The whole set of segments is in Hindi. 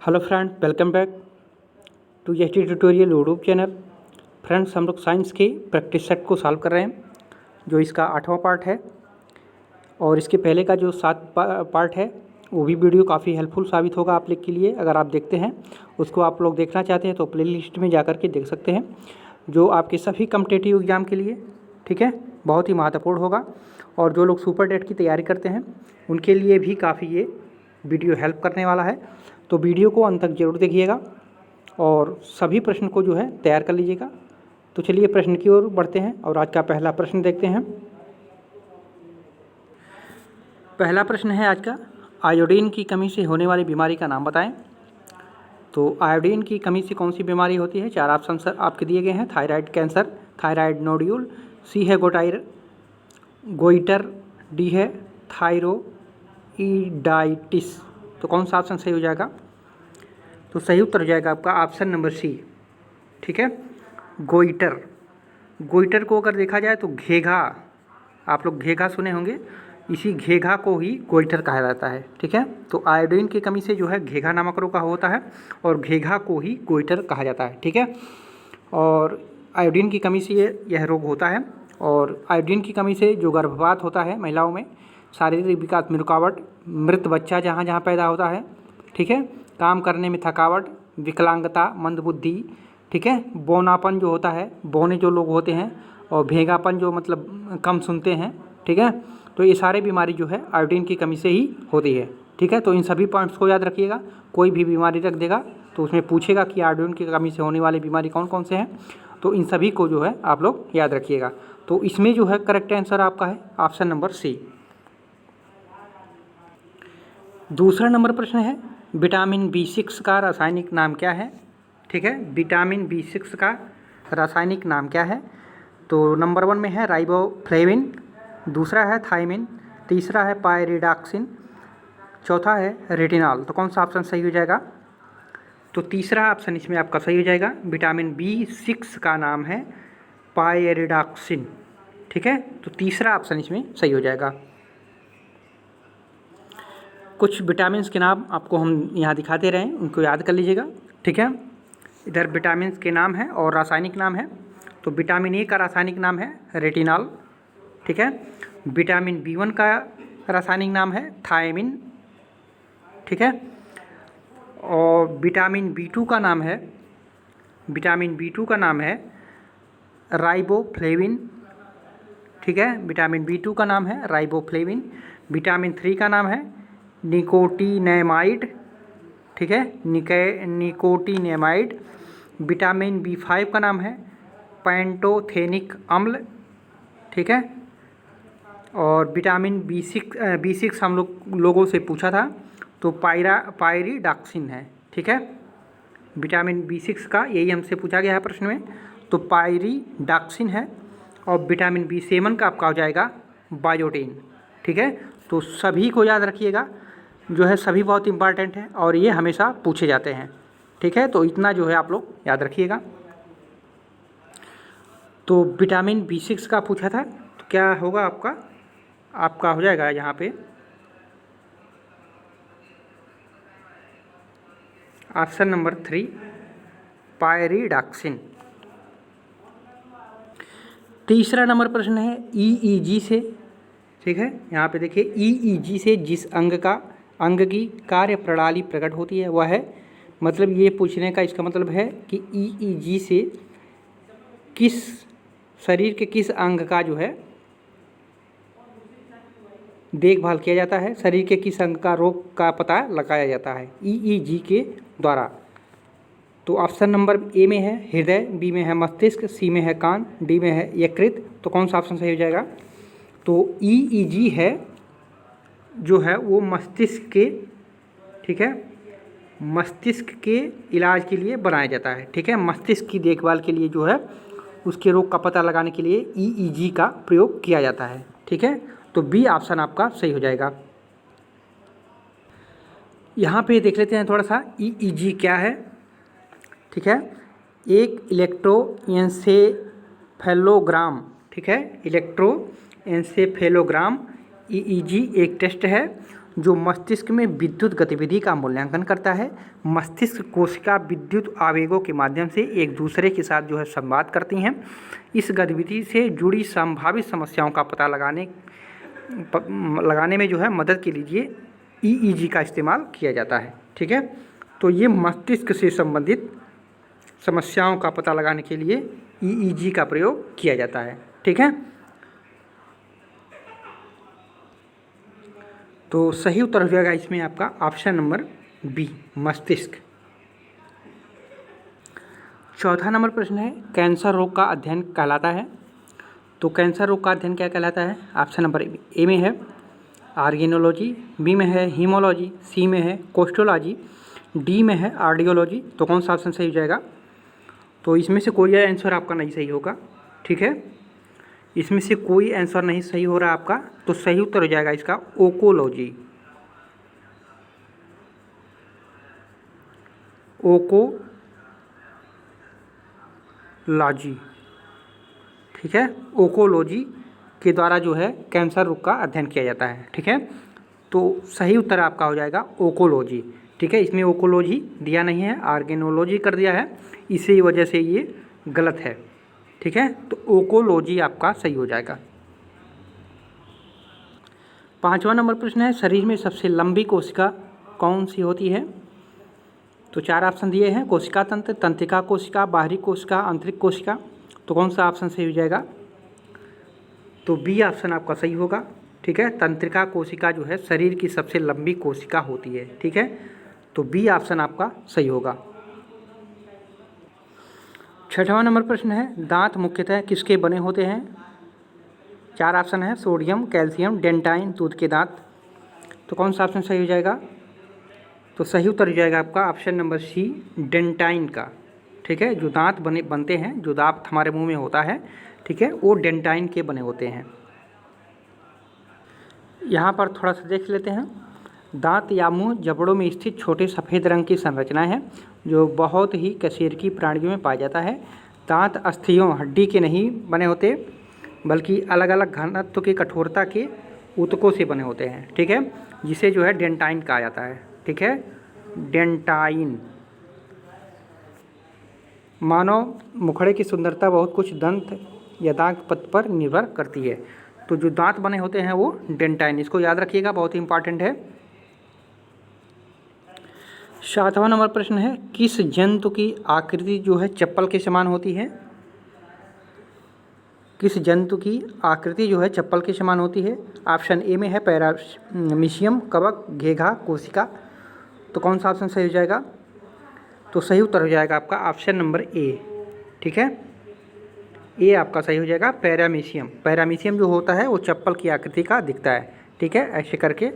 Hello friend, welcome back to H T tutorial YouTube channel. Friends, हम लोग साइंस के प्रैक्टिस सेट को सॉल्व कर रहे हैं, जो इसका 8वां पार्ट है। और इसके पहले का जो 7 पार्ट है वो भी वीडियो काफ़ी हेल्पफुल साबित होगा आप लोग के लिए। अगर आप देखते हैं, उसको आप लोग देखना चाहते हैं तो प्लेलिस्ट में जाकर के देख सकते हैं, जो आपके सभी कॉम्पिटिटिव एग्ज़ाम के लिए, ठीक है, बहुत ही महत्वपूर्ण होगा। और जो लोग सुपर टेट की तैयारी करते हैं उनके लिए भी काफ़ी ये वीडियो हेल्प करने वाला है। तो वीडियो को अंत तक जरूर देखिएगा और सभी प्रश्न को जो है तैयार कर लीजिएगा। तो चलिए प्रश्न की ओर बढ़ते हैं और आज का पहला प्रश्न देखते हैं। पहला प्रश्न है आज का, आयोडीन की कमी से होने वाली बीमारी का नाम बताएं। तो आयोडीन की कमी से कौन सी बीमारी होती है? 4 ऑप्शन आपके दिए गए हैं। थायराइड कैंसर, थायराइड नोड्यूल, सी है गोइटर, डी है थायरोइडाइटिस। तो कौन सा ऑप्शन सही हो जाएगा? तो सही उत्तर हो जाएगा आपका ऑप्शन नंबर सी, ठीक है, गोइटर। गोइटर को अगर देखा जाए तो घेघा, आप लोग घेघा सुने होंगे, इसी घेघा को ही गोइटर कहा जाता है, ठीक है। तो आयोडीन की कमी से जो है घेघा नामक रोग होता है और घेघा को ही गोइटर कहा जाता है, ठीक है। और आयोडीन की कमी से यह रोग होता है। और आयोडीन की कमी से जो गर्भपात होता है महिलाओं में, शारीरिक विकास में रुकावट, मृत बच्चा जहाँ जहाँ पैदा होता है, ठीक है, काम करने में थकावट, विकलांगता, मंदबुद्धि, ठीक है, बौनापन जो होता है, बौने जो लोग होते हैं, और भेगापन जो मतलब कम सुनते हैं, ठीक है। तो ये सारे बीमारी जो है आयोडीन की कमी से ही होती है, ठीक है। तो इन सभी पॉइंट्स को याद रखिएगा। कोई भी बीमारी रख देगा तो उसमें पूछेगा कि आयोडीन की कमी से होने वाली बीमारी कौन कौन से हैं, तो इन सभी को जो है आप लोग याद रखिएगा। तो इसमें जो है करेक्ट आंसर आपका है ऑप्शन नंबर सी। दूसरा नंबर प्रश्न है, विटामिन B6 का रासायनिक नाम क्या है? ठीक है, विटामिन B6 का रासायनिक नाम क्या है? तो नंबर 1 में है राइबोफ्लेविन, दूसरा है थायमिन, तीसरा है पायरिडॉक्सिन, चौथा है रेटिनॉल। तो कौन सा ऑप्शन सही हो जाएगा? तो तीसरा ऑप्शन इसमें आपका सही हो जाएगा। विटामिन B6 का नाम है पायरिडॉक्सिन, ठीक है। तो तीसरा ऑप्शन इसमें सही हो जाएगा। कुछ विटामिन के नाम आपको हम यहाँ दिखाते रहे हैं, उनको याद कर लीजिएगा, ठीक है। इधर विटामिन के नाम है और रासायनिक नाम है। तो विटामिन ए का रासायनिक नाम है रेटिनॉल, ठीक है। विटामिन B1 का रासायनिक नाम है थायमिन, ठीक है। और विटामिन B2 का नाम है राइबोफ्लेविन, ठीक है। विटामिन B2 का नाम है राइबोफ्लेविन। विटामिन 3 का नाम है निकोटिनेमाइड, ठीक है, निकोटिनेमाइड। विटामिन B5 का नाम है पैंटोथेनिक अम्ल, ठीक है। और विटामिन B6 हम लोगों से पूछा था, तो पायरिडॉक्सिन है, ठीक है। विटामिन B6 का यही हमसे पूछा गया है प्रश्न में, तो पायरिडॉक्सिन है। और विटामिन B7 का आपका हो जाएगा बायोटिन, ठीक है। तो सभी को याद रखिएगा, जो है सभी बहुत इंपॉर्टेंट है और ये हमेशा पूछे जाते हैं, ठीक है। तो इतना जो है आप लोग याद रखिएगा। तो विटामिन B6 का पूछा था, तो क्या होगा आपका हो जाएगा यहाँ पे ऑप्शन नंबर 3 पायरिडॉक्सिन। तीसरा नंबर प्रश्न है EEG से, ठीक है। यहाँ पे देखिए, EEG से जिस अंग की कार्य प्रणाली प्रकट होती है वह है, मतलब ये पूछने का इसका मतलब है कि EEG से शरीर के किस अंग का जो है देखभाल किया जाता है, शरीर के किस अंग का रोग का पता लगाया जाता है EEG के द्वारा। तो ऑप्शन नंबर ए में है हृदय, बी में है मस्तिष्क, सी में है कान, डी में है यकृत। तो कौन सा ऑप्शन सही हो जाएगा? तो EEG है जो है वो मस्तिष्क के, ठीक है, मस्तिष्क के इलाज के लिए बनाया जाता है, ठीक है। मस्तिष्क की देखभाल के लिए जो है उसके रोग का पता लगाने के लिए EEG का प्रयोग किया जाता है, ठीक है। तो बी ऑप्शन आपका सही हो जाएगा। यहाँ पे देख लेते हैं थोड़ा सा EEG क्या है, ठीक है। एक इलेक्ट्रोएन्सेफेलोग्राम, ठीक है, इलेक्ट्रोएन्सेफेलोग्राम EEG एक टेस्ट है जो मस्तिष्क में विद्युत गतिविधि का मूल्यांकन करता है। मस्तिष्क कोशिका विद्युत आवेगों के माध्यम से एक दूसरे के साथ जो है संवाद करती हैं। इस गतिविधि से जुड़ी संभावित समस्याओं का पता लगाने में जो है मदद के लिए EEG का इस्तेमाल किया जाता है। ठीक है, तो ये मस्तिष्क से संबंधित समस्याओं का पता लगाने के लिए EEG का प्रयोग किया जाता है। ठीक है, तो सही उत्तर हो जाएगा इसमें आपका ऑप्शन नंबर बी, मस्तिष्क। चौथा नंबर प्रश्न है, कैंसर रोग का अध्ययन कहलाता है। तो कैंसर रोग का अध्ययन क्या कहलाता है? ऑप्शन नंबर ए में है ऑर्गेनोलॉजी, बी में है हीमोलॉजी, सी में है कोस्टोलॉजी, डी में है कार्डियोलॉजी। तो कौन सा ऑप्शन सही हो जाएगा? तो इसमें से कोई आंसर आपका नहीं सही होगा। ठीक है, इसमें से कोई आंसर नहीं सही हो रहा आपका, तो सही उत्तर हो जाएगा इसका ओकोलॉजी। ओकोलॉजी, ठीक है, ओकोलॉजी के द्वारा जो है कैंसर रोग का अध्ययन किया जाता है। ठीक है, तो सही उत्तर आपका हो जाएगा ओकोलॉजी। ठीक है, इसमें ओकोलॉजी दिया नहीं है, ऑर्गेनोलॉजी कर दिया है, इसी वजह से ये गलत है। ठीक है, तो ओकोलॉजी आपका सही हो जाएगा। पांचवा नंबर प्रश्न है, शरीर में सबसे लंबी कोशिका कौन सी होती है? तो चार ऑप्शन दिए हैं, कोशिका तंत्र, तंत्रिका कोशिका, बाहरी कोशिका, आंतरिक कोशिका। तो कौन सा ऑप्शन सही हो जाएगा? तो बी ऑप्शन आपका सही होगा। ठीक है, तंत्रिका कोशिका जो है शरीर की सबसे लंबी कोशिका होती है। ठीक है, तो बी ऑप्शन आपका सही होगा। छठवां नंबर प्रश्न है, दांत मुख्यतः किसके बने होते हैं? चार ऑप्शन है, सोडियम, कैल्शियम, डेंटाइन, दूध के दांत। तो कौन सा ऑप्शन सही हो जाएगा? तो सही उत्तर हो जाएगा आपका ऑप्शन नंबर सी, डेंटाइन का। ठीक है, जो दांत बनते हैं, जो दांत हमारे मुंह में होता है, ठीक है, वो डेंटाइन के बने होते हैं। यहाँ पर थोड़ा सा देख लेते हैं। दांत या मुंह जबड़ों में स्थित छोटे सफ़ेद रंग की संरचना है जो बहुत ही कशेरुकी प्राणियों में पाया जाता है। दांत अस्थियों, हड्डी के नहीं बने होते, बल्कि अलग अलग घनत्व की कठोरता के ऊतकों से बने होते हैं। ठीक है, जिसे जो है डेंटाइन कहा जाता है। ठीक है, डेंटाइन। मानव मुखड़े की सुंदरता बहुत कुछ दंत या दांत पद पर निर्भर करती है। तो जो दांत बने होते हैं वो डेंटाइन, इसको याद रखिएगा, बहुत ही इंपॉर्टेंट है। सातवां नंबर प्रश्न है, किस जंतु की आकृति जो है चप्पल के समान होती है? किस जंतु की आकृति जो है चप्पल के समान होती है? ऑप्शन ए में है पैरामीशियम, कवक, घेघा, कोशिका। तो कौन सा ऑप्शन सही हो जाएगा? तो सही उत्तर हो जाएगा आपका ऑप्शन नंबर ए। ठीक है, ए आपका सही हो जाएगा, पैरामीशियम। पैरामीशियम जो होता है वो चप्पल की आकृति का दिखता है। ठीक है, ऐसे करके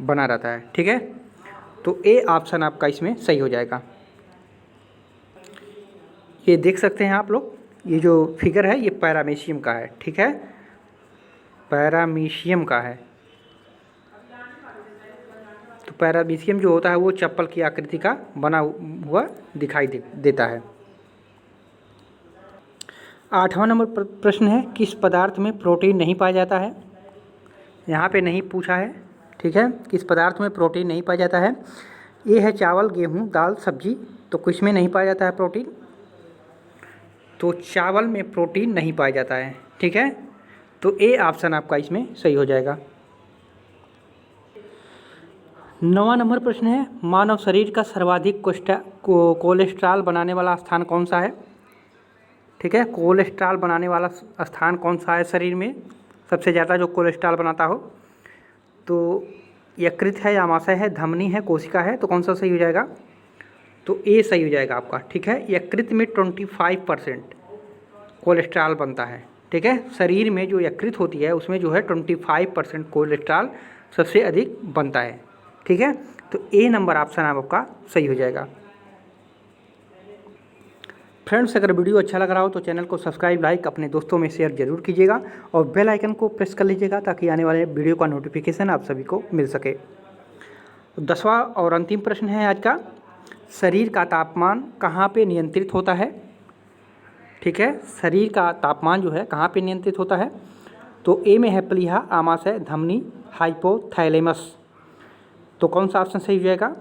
बना रहता है। ठीक है, तो ए ऑप्शन आपका इसमें सही हो जाएगा। ये देख सकते हैं आप लोग, ये जो फिगर है ये पैरामीशियम का है। ठीक है, पैरामीशियम का है। तो पैरामीशियम जो होता है वो चप्पल की आकृति का बना हुआ दिखाई देता है। आठवां नंबर प्रश्न है, किस पदार्थ में प्रोटीन नहीं पाया जाता है? यहाँ पे नहीं पूछा है। ठीक है, किस पदार्थ में प्रोटीन नहीं पाया जाता है? ये है चावल, गेहूँ, दाल, सब्जी। तो किस में नहीं पाया जाता है प्रोटीन? तो चावल में प्रोटीन नहीं पाया जाता है। ठीक है, तो ए ऑप्शन आपका इसमें सही हो जाएगा। नौवां नंबर प्रश्न है, मानव शरीर का सर्वाधिक कोलेस्ट्रॉल बनाने वाला स्थान कौन सा है? ठीक है, कोलेस्ट्रॉल बनाने वाला स्थान कौन सा है शरीर में? सबसे ज़्यादा जो कोलेस्ट्रॉल बनाता हो, तो यकृत है, आमाशय है, धमनी है, कोशिका है। तो कौन सा सही हो जाएगा? तो ए सही हो जाएगा आपका। ठीक है, यकृत में 25% कोलेस्ट्रॉल बनता है। ठीक है, शरीर में जो यकृत होती है उसमें जो है 25% कोलेस्ट्रॉल सबसे अधिक बनता है। ठीक है, तो ए नंबर ऑप्शन आपका सही हो जाएगा। फ्रेंड्स, अगर वीडियो अच्छा लग रहा हो तो चैनल को सब्सक्राइब, लाइक, अपने दोस्तों में शेयर जरूर कीजिएगा और बेल आइकन को प्रेस कर लीजिएगा ताकि आने वाले वीडियो का नोटिफिकेशन आप सभी को मिल सके। 10वां और अंतिम प्रश्न है आज का, शरीर का तापमान कहाँ पे नियंत्रित होता है? ठीक है, शरीर का तापमान जो है कहाँ पे नियंत्रित होता है? तो ए में है प्लीहा, आमाशय, धमनी, हाइपोथैलेमस। तो कौन सा ऑप्शन सही हो जाएगा?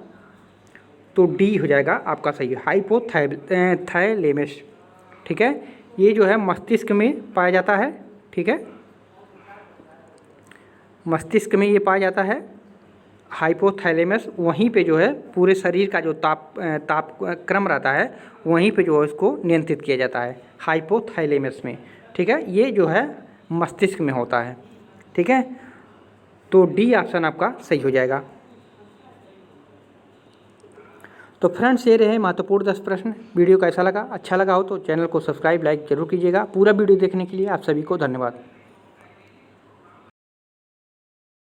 तो डी हो जाएगा आपका सही, हाइपोथैलेमस। ठीक है, ये जो है मस्तिष्क में पाया जाता है। ठीक है, मस्तिष्क में ये पाया जाता है हाइपोथैलेमस। वहीं पे जो है पूरे शरीर का जो ताप क्रम रहता है, वहीं पे जो है उसको नियंत्रित किया जाता है हाइपोथैलेमस में। ठीक है, ये जो है मस्तिष्क में होता है। ठीक है, तो डी ऑप्शन आपका सही हो जाएगा। तो फ्रेंड्स, ये रहे महत्वपूर्ण 10 प्रश्न। वीडियो कैसा लगा? अच्छा लगा हो तो चैनल को सब्सक्राइब लाइक जरूर कीजिएगा। पूरा वीडियो देखने के लिए आप सभी को धन्यवाद।